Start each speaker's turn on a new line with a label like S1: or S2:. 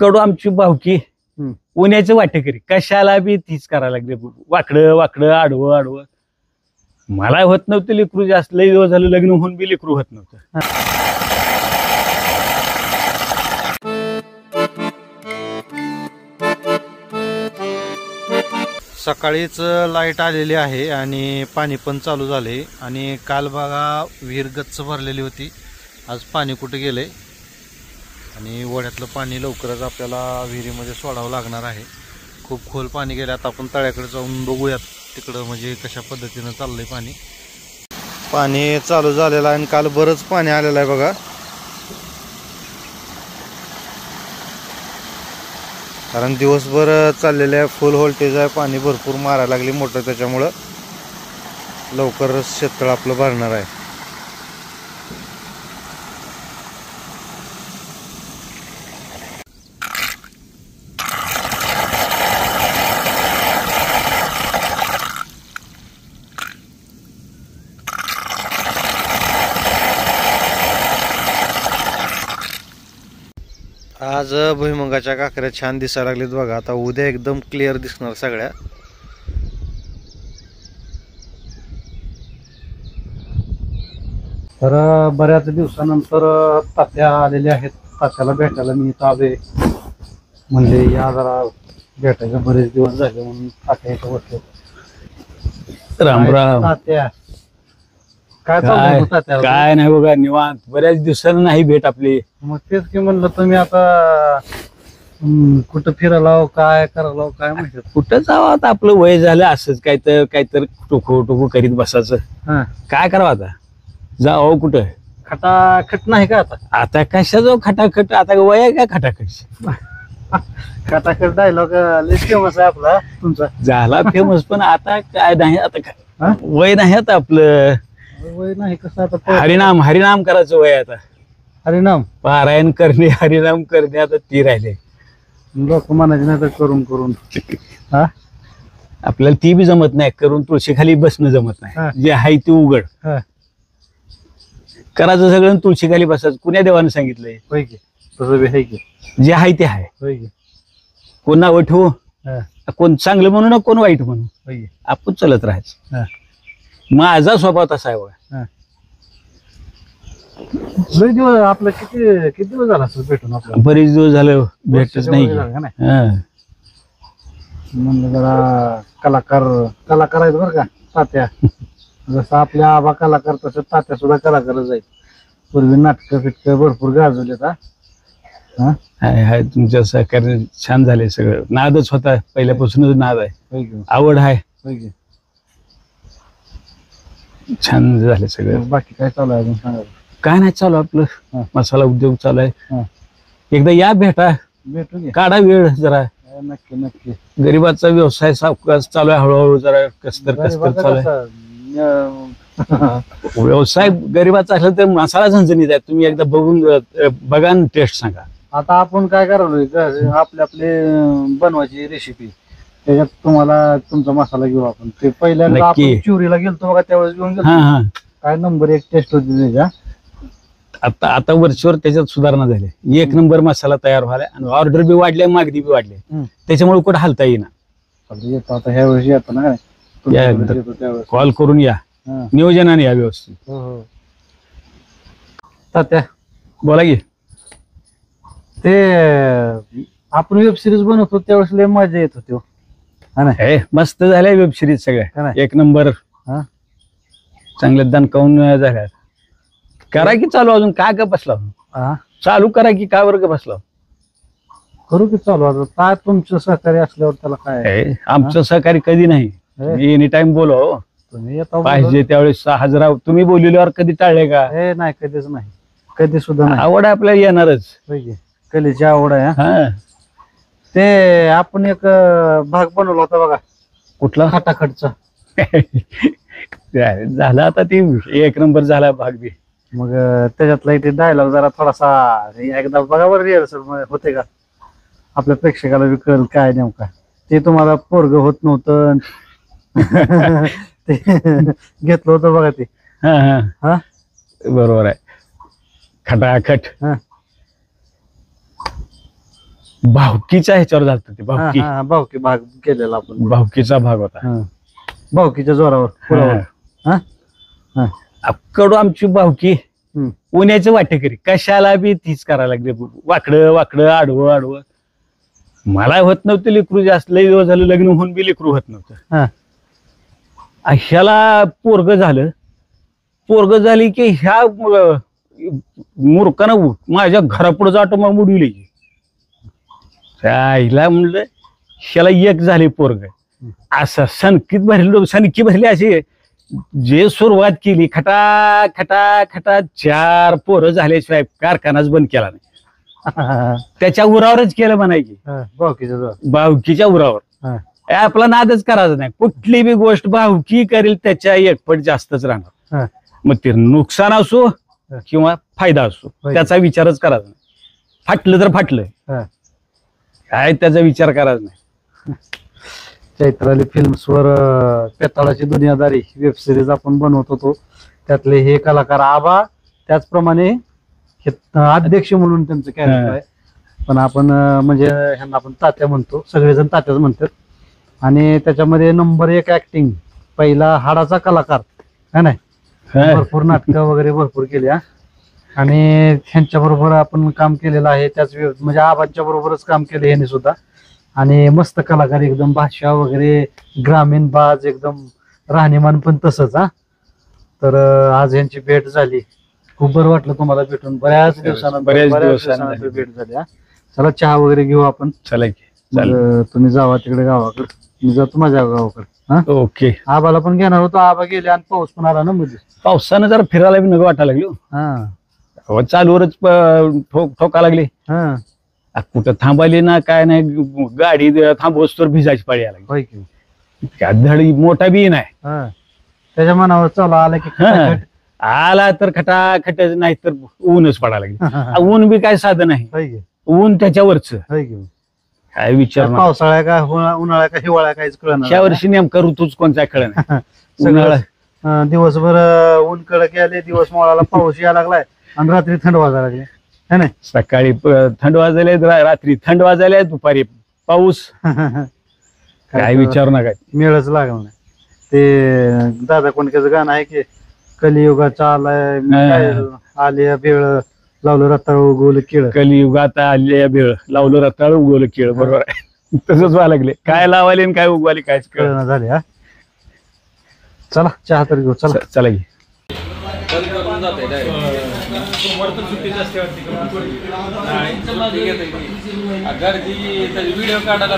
S1: कडू आमची भावकी उन्याचं वाटेकरी कशाला बी तीच करायला लागले वाकडं वाकडं आडवं आडवं मला होत नव्हतं लेकरू जास्त लई दिवस झालं लग्न होऊन बी लेकरू होत नव्हतं
S2: सकाळीच लाईट आलेली आहे आणि पाणी पण चालू झाले आणि काल बघा विहीर गच्च भरलेली होती आज पाणी कुठे गेले आणि ओढ्यातलं पाणी लवकरच आपल्याला विहिरीमध्ये सोडावं लागणार आहे खूप खोल पाणी गेलं आता आपण तळ्याकडे जाऊन बघूयात तिकडं म्हणजे कशा पद्धतीनं चाललंय पाणी चालू झालेलं आहे आणि काल बरंच पाणी आलेलं आहे बघा कारण दिवसभर चाललेलं आहे फुल व्होल्टेज आहे पाणी भरपूर मारायला लागली मोटर त्याच्यामुळं लवकरच शेततळ आपलं भरणार आहे आज भुईमुगाच्या काकऱ्या छान दिसायला लागलेत बघा आता उद्या एकदम क्लिअर दिसणार सगळ्या
S3: तर बऱ्याच दिवसानंतर तात्या आलेले आहेत तात्याला भेटायला मी इथं आलोय म्हणजे या जरा भेटायचं बरेच दिवस झाले म्हणून तात्या इथं बसले
S1: राम राम
S3: तात्या काय चाललंय तात्या
S1: काय नाही बघा निवांत बऱ्याच दिवसांना नाही भेट आपली
S3: मग तेच की म्हणलं तुम्ही आता कुठं फिरायला काय करायला काय माहिती
S1: कुठं जावं आता आपलं वय झालं असंच काहीतर टोको टोको करीत बसायचं काय करावं आता जावं कुठं
S3: खटाखट नाही का आता
S1: आता कशा जाऊ खटाखट आता वय आहे का खटाखट
S3: खटाखट डायलॉग लय फेमस आहे आपला तुमचा
S1: झाला फेमस पण आता काय नाही आता काय वय नाही आता आपलं
S3: वय नाही कसं आता
S1: हरिनाम हरिनाम करायचं वय आता
S3: हरिनाम
S1: पारायण करणे हरिनाम करणे आता ती राहिले
S3: लोक म्हणायचे नाही तर करून करून हा
S1: आपल्याला ती बी जमत नाही करून तुळशीखाली बसणं जमत नाही जे आहे ते उघड करायचं सगळं तुळशीखाली बसायचं कुण्या देवानं सांगितलंय
S3: होय की तसं बी आहे की
S1: जे आहे ते आहे
S3: होय की
S1: कोण नाव ठेवू कोण चांगलं म्हणू ना कोण वाईट म्हणू
S3: होय की
S1: आपण चलत राहायचं माझा स्वभाव तसा आहे बघा
S3: लय दिवस आपलं किती दिवस झाला असं भेटून आपलं
S1: बरेच दिवस झालं भेटच नाही
S3: म्हणलं जरा कलाकार आहेत बरं का तात्या जसं आपल्या आबा कलाकार तसं तात्या सुद्धा कलाकारच आहेत पूर्वी नाटकं फिटकं भरपूर गाजवलेत
S1: हाय तुमच्या सहकार्य छान झाले सगळं नादच होता पहिल्यापासूनच नाद आहे आवड आहे छान झाले सगळं
S3: बाकी काय चालू आहे अजून सांगा
S1: काय नाही चालू आपलं मसाला उद्योग चालू आहे एकदा या भेटा
S3: भेटू
S1: काढा वेळ जरा
S3: नक्की नक्की
S1: गरीबाचा व्यवसाय सावकाश चालू आहे हळूहळू जरा कसतर चालू आहे व्यवसाय गरीबाचा असला तर मसाला झणझणीत आहे तुम्ही एकदा बघा टेस्ट सांगा
S3: आता आपण काय करायलोय आपले बनवायची रेसिपी त्याच्यात तुम्हाला तुमचा मसाला घेऊ आपण ते पहिल्यांदा आपण चुरीला गेलतो बघा त्यावेळेस घेऊन गेलो काय नंबर 1 टेस्ट होती त्याच्या
S1: आता वरचीवर त्याच्यात सुधारणा झाली 1 नंबर मसाला तयार व्हायला आणि ऑर्डर बी वाढले मागणी बी वाढले त्याच्यामुळे कुठं हालता येईना
S3: येतो आता ह्या वेळेस येतो ना
S1: कॉल करून या नियोजनाने या व्यवस्थित
S3: तात्या
S1: बोला की
S3: ते आपण वेब सिरीज बनवतो त्यावेळेस लय मजा येत होती
S1: मस्त झाल्या वेब सिरीज सगळ्या 1 नंबर चांगले दणकावून झाल्या करा की चालू अजून काय का बसला चालू करा की काय वर्ग बसला
S3: करू की चालू आता काय तुमचं सहकार्य असल्यावर त्याला काय
S1: आमचं सहकार्य कधी नाही एनी टाइम बोलो
S3: तुम्ही येता
S1: पाहिजे त्यावेळेस हजरा तुम्ही बोलल्यावर कधी टाळले का
S3: नाही कधीच नाही कधी सुद्धा नाही
S1: आवड आपल्याला येणारच
S3: कलेची आवड आहे ते आपण एक भाग बनवला होता बघा
S1: कुठला
S3: खटाखटचा
S1: झाला आता ती 1 नंबर झाला भाग बी
S3: मग त्याच्यातला ते डायलॉग जरा थोडासा एकदा बघा बरं रिहर्सल होते का आपल्या प्रेक्षकाला बी कळेल काय नेमका ते तुम्हाला पोरग होत नव्हतं ते घेतलं होतं बघा ते
S1: बरोबर आहे खटाखट भावकीच्या ह्याच्यावर झालं ते भावकी
S3: भावकी भाग केलेला आपण
S1: भावकीचा भाग होता.
S3: हा. भावकीच्या जोरावर पुलावर. हा? हा.
S1: कडू आमची भावकी
S3: हम्म.
S1: उन्याचं वाटेकरी कशाला बी तीच करायला लागली. वाकडं वाकडं आडवं आडवं. मला होत नव्हतं लेकरू, जास्त लय दिवस झालं लग्न होऊन बी लेकरू होत नव्हतं.
S3: हा.
S1: ह्याला पोरग झालं. पोरग झाली की ह्या मूर्खानं माझ्या घरापुढे जातो मग मुडविली. हिला म्हणलं ह्याला एक झाले पोरग. असं सनकी भरली अशी जे सुरुवात केली खटा खटा खटा 4 पोरं झाल्याशिवाय कारखानाच बंद केला नाही. त्याच्या उरावरच केलं म्हणायची.
S3: भावकीच्या जोरावर.
S1: भावकीच्या उरावर. आपला नादच करायचा नाही. कुठली बी गोष्ट भावकी करेल त्याच्या एकपट जास्तच राहणार. मग ते नुकसान असो किंवा फायदा असो त्याचा विचारच करायचा नाही. फाटलं तर फाटलं, काय त्याचा विचार करायचा नाही.
S3: चैत्राली फिल्म्सवर पेताळाची दुनियादारी वेब सिरीज आपण बनवत होतो. त्यातले हे कलाकार आबा, त्याचप्रमाणे हे अध्यक्ष म्हणून त्यांचं कॅरेक्टर आहे. पण आपण म्हणजे ह्यांना आपण तात्या म्हणतो, सगळेजण तात्याच म्हणतात. आणि त्याच्यामध्ये नंबर 1 ऍक्टिंग, पहिला हाडाचा कलाकार है नाही. भरपूर नाटकं वगैरे भरपूर केली. आणि ह्यांच्या बरोबर आपण काम केलेलं आहे. त्याच म्हणजे आबांच्या बरोबरच काम केलं ह्यांनी सुद्धा. आणि मस्त कलाकार एकदम, भाषा वगैरे ग्रामीण बाज एकदम, राहणीमान पण तसंच. तर आज यांची भेट झाली. खूप बरं वाटलं तुम्हाला भेटून. बऱ्याच दिवसानंतर भेट झाली. चला चहा वगैरे घेऊ आपण.
S1: चला
S3: तुम्ही जावा तिकडे गावाकडे, मी जातो माझ्या गावाकडे.
S1: ओके.
S3: आबाला पण घेणार होतो, आबा गेले आणि पाऊस पण आला ना मध्ये.
S1: पावसानं जरा फिरायला बी नको वाटायला लागलो. चालूवरच ठोका लागली. कुठं थांबायली ना काय नाही. गाडी थांबवस तर भिजायची पाळी आला. धडी मोठा बी नाही.
S3: त्याच्या मनावर चालू आला की
S1: आला तर खटाखट, नाही तर ऊनच पडायला लागली. ऊन बी काय साधं नाही. ऊन त्याच्यावरच काय विचार.
S3: पावसाळ्या का उन्हाळ्या का हिवाळ्या काहीच कळणार.
S1: या वर्षी नेमका ऋतूच कोणता कळ नाही.
S3: सगळं दिवसभर ऊन कडक आले, दिवस मोळाला पाऊस यायला लागलाय आणि रात्री थंड वाजायला लागले.
S1: सकाळी थंड वाजायला, रात्री थंड वाजायला, दुपारी पाऊस. काय विचारू नका.
S3: मेळच लागला नाही. ते दादा कोणत्याचं गाणं आहे की, कलियुगाचा आलाय आलिया बेळ, लावलं रताळ उगवलं केळ.
S1: कलियुगात आलिया बेळ, लावलं रताळ उगवलं केळ. बरोबर आहे. तसंच व्हायला लागले. काय लावाले आणि काय उगवाले कायच कळना
S3: झाले. चला चहा तर घेऊ. चला
S1: चला की.
S2: व्हिडिओ काढायला